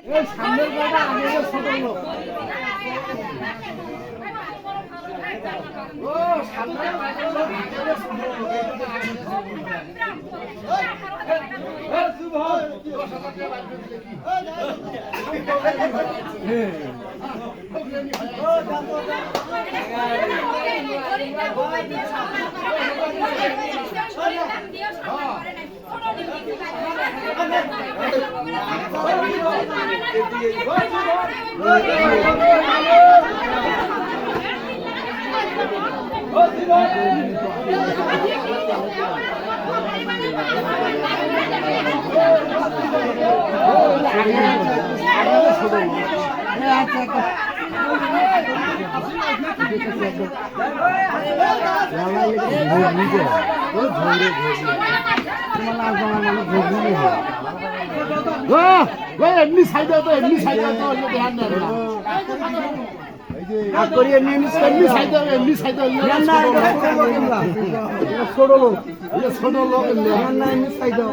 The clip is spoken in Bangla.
সামনের গাড়ি আগে ছোট লোক ও সামনের গাড়ি লোক আগে ছোট লোক এমনি সাইডে তো এমনি সাইডে তো ধ্যান দেন না এমনি সাইডে ছোট লোক এমনি সাইডে